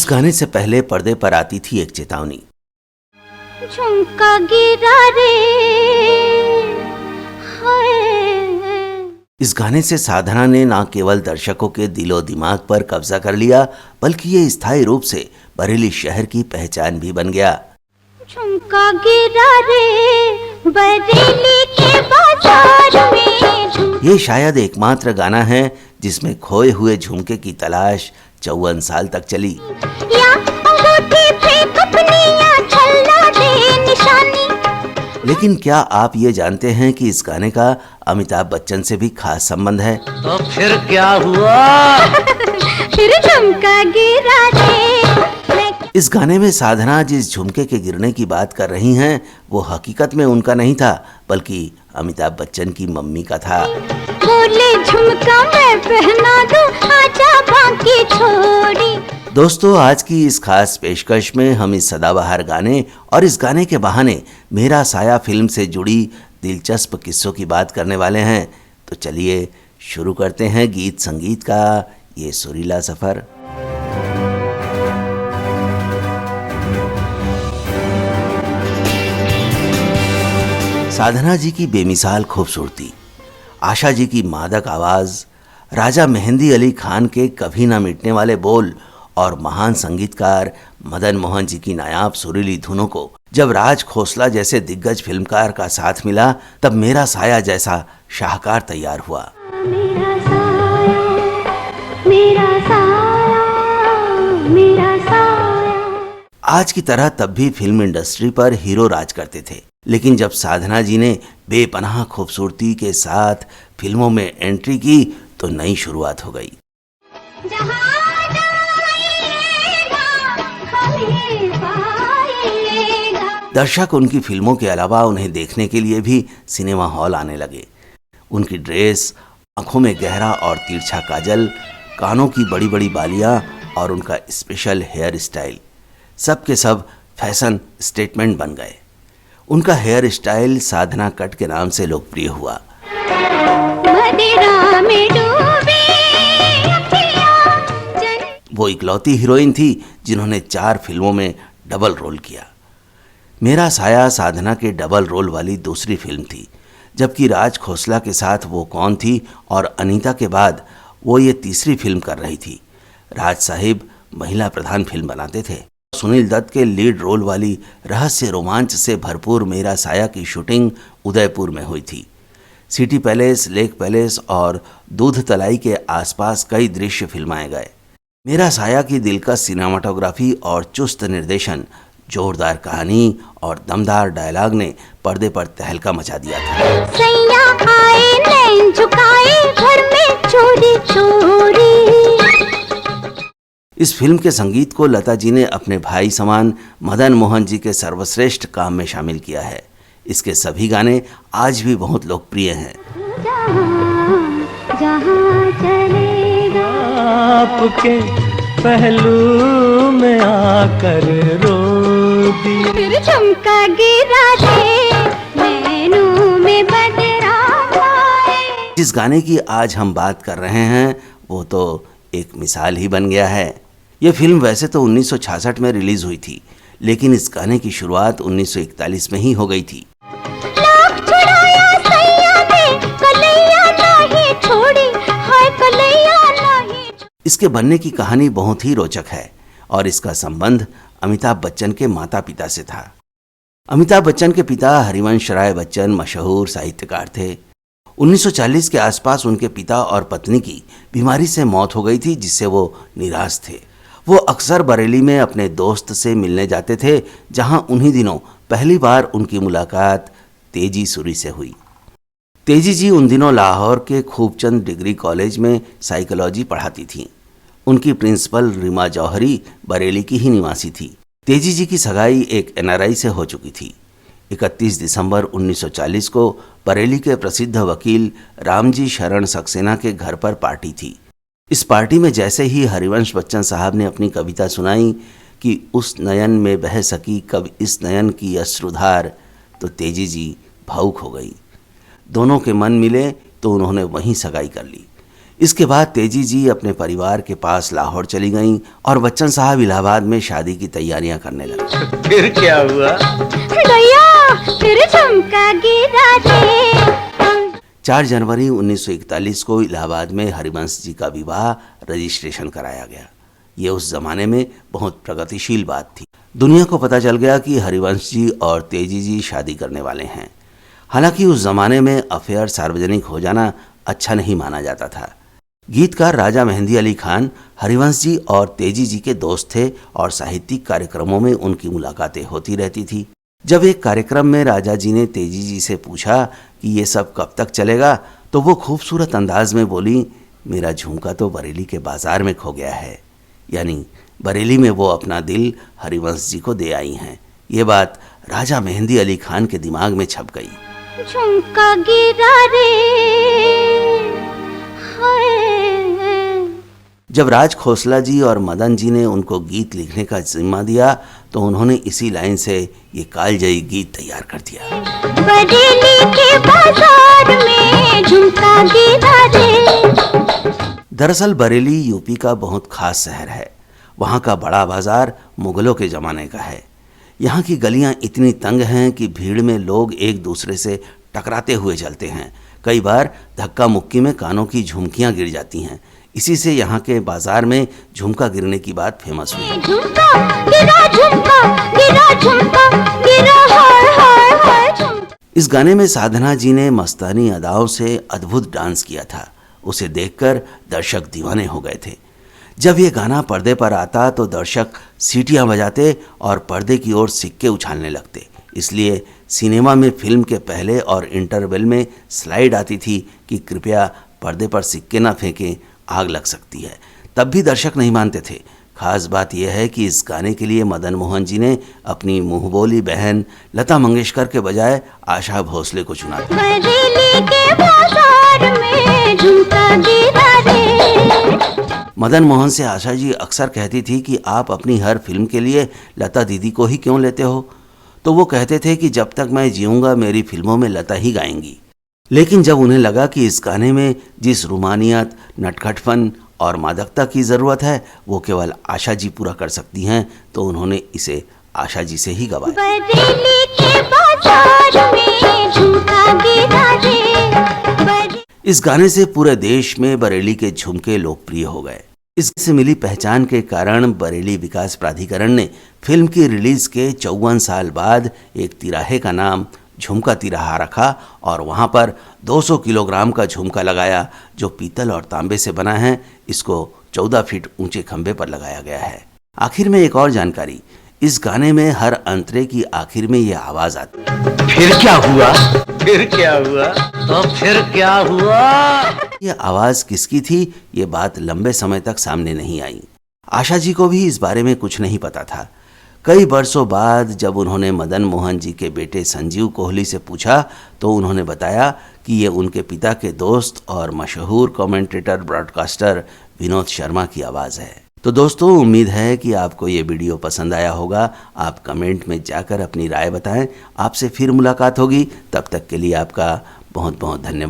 इस गाने से पहले पर्दे पर आती थी एक चेतावनी, झुमका गिरा रे हाय। इस गाने से साधना ने न केवल दर्शकों के दिलो दिमाग पर कब्जा कर लिया, बल्कि ये स्थायी रूप से बरेली शहर की पहचान भी बन गया। झुमका गिरा रे बरेली के बाजार में। ये शायद एकमात्र गाना है जिसमें खोए हुए झुमके की तलाश 54 साल तक चली। या अंगूठी फेंक अपनी या छल्ला दे निशानी। लेकिन क्या आप ये जानते हैं कि इस गाने का अमिताभ बच्चन से भी खास संबंध है? तो फिर क्या हुआ? फिर झुमका गिरा रे। इस गाने में साधना जिस झुमके के गिरने की बात कर रही हैं, वो हकीकत में उनका नहीं था, बल्कि अमिताभ बच्चन की मम्मी का था। बोले झुमका मैं पहना दूं, आजा बाकी छोड़ी। दोस्तों, आज की इस खास पेशकश में हम इस सदाबहार गाने और इस गाने के बहाने मेरा साया फिल्म से जुड़ी दिलचस्प किस्सों की बात करने वाले हैं। तो चलिए शुरू करते हैं गीत संगीत का ये सुरीला सफर। साधना जी की बेमिसाल खूबसूरती, आशा जी की मादक आवाज, राजा मेहंदी अली खान के कभी ना मिटने वाले बोल और महान संगीतकार मदन मोहन जी की नायाब सुरीली धुनों को जब राज खोसला जैसे दिग्गज फिल्मकार का साथ मिला, तब मेरा साया जैसा शाहकार तैयार हुआ। मेरा साया, मेरा साया, मेरा साया। आज की तरह तब भी फिल्म इंडस्ट्री पर हीरो राज करते थे, लेकिन जब साधना जी ने बेपनाह खूबसूरती के साथ फिल्मों में एंट्री की तो नई शुरुआत हो गई। दर्शक उनकी फिल्मों के अलावा उन्हें देखने के लिए भी सिनेमा हॉल आने लगे। उनकी ड्रेस, आंखों में गहरा और तिरछा काजल, कानों की बड़ी बड़ी बालियां और उनका स्पेशल हेयर स्टाइल, सब के सब फैशन स्टेटमेंट बन गए। उनका हेयर स्टाइल साधना कट के नाम से लोकप्रिय हुआ। वो इकलौती हीरोइन थी जिन्होंने 4 फिल्मों में डबल रोल किया। मेरा साया साधना के डबल रोल वाली दूसरी फिल्म थी, जबकि राज खोसला के साथ वो कौन थी और अनीता के बाद वो ये तीसरी फिल्म कर रही थी। राज साहिब महिला प्रधान फिल्म बनाते थे। सुनील दत्त के लीड रोल वाली रहस्य रोमांच से भरपूर मेरा साया की शूटिंग उदयपुर में हुई थी। सिटी पैलेस, लेक पैलेस और दूध तलाई के आसपास कई दृश्य फिल्माए गए। मेरा साया की दिलकश सिनेमाटोग्राफी और चुस्त निर्देशन, जोरदार कहानी और दमदार डायलॉग ने पर्दे पर तहलका मचा दिया था। सैया आए नैन झुकाए घर में चोरी चोरी। इस फिल्म के संगीत को लता जी ने अपने भाई समान मदन मोहन जी के सर्वश्रेष्ठ काम में शामिल किया है। इसके सभी गाने आज भी बहुत लोकप्रिय हैं। जहाँ चलेगा आपके पहलू में आकर रो दिए। फिर झुमका गिरा रे नैनों में बदरा आए। जिस गाने की आज हम बात कर रहे हैं वो तो एक मिसाल ही बन गया है। यह फिल्म वैसे तो 1966 में रिलीज हुई थी, लेकिन इस गाने की शुरुआत 1941 में ही हो गई थी। इसके बनने की कहानी बहुत ही रोचक है और इसका संबंध अमिताभ बच्चन के माता पिता से था। अमिताभ बच्चन के पिता हरिवंश राय बच्चन मशहूर साहित्यकार थे। 1940 के आसपास उनके पिता और पत्नी की बीमारी से मौत हो गई थी, जिससे वो निराश थे। वो अक्सर बरेली में अपने दोस्त से मिलने जाते थे, जहां उन्हीं दिनों पहली बार उनकी मुलाकात तेजी सूरी से हुई। तेजी जी उन दिनों लाहौर के खूबचंद डिग्री कॉलेज में साइकोलॉजी पढ़ाती थीं। उनकी प्रिंसिपल रीमा जौहरी बरेली की ही निवासी थी। तेजी जी की सगाई एक एनआरआई से हो चुकी थी। 31 दिसंबर 1940 को बरेली के प्रसिद्ध वकील रामजी शरण सक्सेना के घर पर पार्टी थी। इस पार्टी में जैसे ही हरिवंश बच्चन साहब ने अपनी कविता सुनाई कि उस नयन में बह सकी कब इस नयन की अश्रुधार, तो तेजी जी भावुक हो गई। दोनों के मन मिले तो उन्होंने वहीं सगाई कर ली। इसके बाद तेजी जी अपने परिवार के पास लाहौर चली गईं और बच्चन साहब इलाहाबाद में शादी की तैयारियां करने लगे। फिर क्या हुआ? गया फिर झुमका गिरा रे। 4 जनवरी 1941 को इलाहाबाद में हरिवंश जी का विवाह रजिस्ट्रेशन कराया गया। ये उस जमाने में बहुत प्रगतिशील बात थी। दुनिया को पता चल गया कि हरिवंश जी और तेजी जी शादी करने वाले हैं। हालांकि उस जमाने में अफेयर सार्वजनिक हो जाना अच्छा नहीं माना जाता था। गीतकार राजा मेहंदी अली खान हरिवंश जी और तेजी जी के दोस्त थे और साहित्यिक कार्यक्रमों में उनकी मुलाकातें होती रहती थी। जब एक कार्यक्रम में राजा जी ने तेजी जी से पूछा कि ये सब कब तक चलेगा, तो वो खूबसूरत अंदाज में बोली, मेरा झुमका तो बरेली के बाजार में खो गया है। यानी बरेली में वो अपना दिल हरिवंश जी को दे आई हैं। ये बात राजा मेहंदी अली खान के दिमाग में छप गई। झुमका गिरा रे हाय। जब राज खोसला जी और मदन जी ने उनको गीत लिखने का जिम्मा दिया तो उन्होंने इसी लाइन से ये कालजयी गीत तैयार कर दिया। बरेली के बाजार में झुमका गिरा रे। दरअसल बरेली यूपी का बहुत खास शहर है। वहाँ का बड़ा बाजार मुगलों के ज़माने का है। यहाँ की गलियाँ इतनी तंग हैं कि भीड़ में लोग एक दूसरे से टकराते हुए चलते हैं। कई बार धक्का मुक्की में कानों की झुमकियाँ गिर जाती हैं। इसी से यहाँ के बाजार में झुमका गिरने की बात फेमस हुई। झुमका गिरा झुमका गिरा झुमका गिरा हाय हाय हाय झुमका। इस गाने में साधना जी ने मस्तानी अदाओं से अद्भुत डांस किया था। उसे देखकर दर्शक दीवाने हो गए थे। जब ये गाना पर्दे पर आता तो दर्शक सीटियां बजाते और पर्दे की ओर सिक्के उछालने लगते। इसलिए सिनेमा में फिल्म के पहले और इंटरवल में स्लाइड आती थी कि कृपया पर्दे पर सिक्के ना फेंकें, आग लग सकती है। तब भी दर्शक नहीं मानते थे। खास बात यह है कि इस गाने के लिए मदन मोहन जी ने अपनी मुंहबोली बहन लता मंगेशकर के बजाय आशा भोसले को चुना। बरेली के बाजार में झुमका गिरा रे। मदन मोहन से आशा जी अक्सर कहती थी कि आप अपनी हर फिल्म के लिए लता दीदी को ही क्यों लेते हो। तो वो कहते थे कि जब तक मैं जीऊंगा मेरी फिल्मों में लता ही गाएंगी। लेकिन जब उन्हें लगा कि इस गाने में जिस रूमानियत, नटखटपन और मादकता की ज़रूरत है वो केवल आशा जी पूरा कर सकती हैं, तो उन्होंने इसे आशा जी से ही गवाया। बरेली के बाजार में झुमका गिरा रे। इस गाने से पूरे देश में बरेली के झुमके लोकप्रिय हो गए। इससे मिली पहचान के कारण बरेली विकास प्राधिकरण ने फिल्म की रिलीज के 54 साल बाद एक तिराहे का नाम झुमका तिराहा रखा और वहाँ पर 200 किलोग्राम का झुमका लगाया जो पीतल और तांबे से बना है। इसको 14 फीट ऊंचे खंभे पर लगाया गया है। आखिर में एक और जानकारी, इस गाने में हर अंतरे की आखिर में यह आवाज आती है, फिर क्या हुआ? फिर क्या हुआ? तो फिर क्या हुआ? यह आवाज किसकी थी ये बात लंबे समय तक सामने नहीं आई। आशा जी को भी इस बारे में कुछ नहीं पता था। कई वर्षों बाद जब उन्होंने मदन मोहन जी के बेटे संजीव कोहली से पूछा तो उन्होंने बताया कि ये उनके पिता के दोस्त और मशहूर कमेंटेटर ब्रॉडकास्टर विनोद शर्मा की आवाज़ है। तो दोस्तों, उम्मीद है कि आपको ये वीडियो पसंद आया होगा। आप कमेंट में जाकर अपनी राय बताएं। आपसे फिर मुलाकात होगी। तब तक के लिए आपका बहुत बहुत धन्यवाद।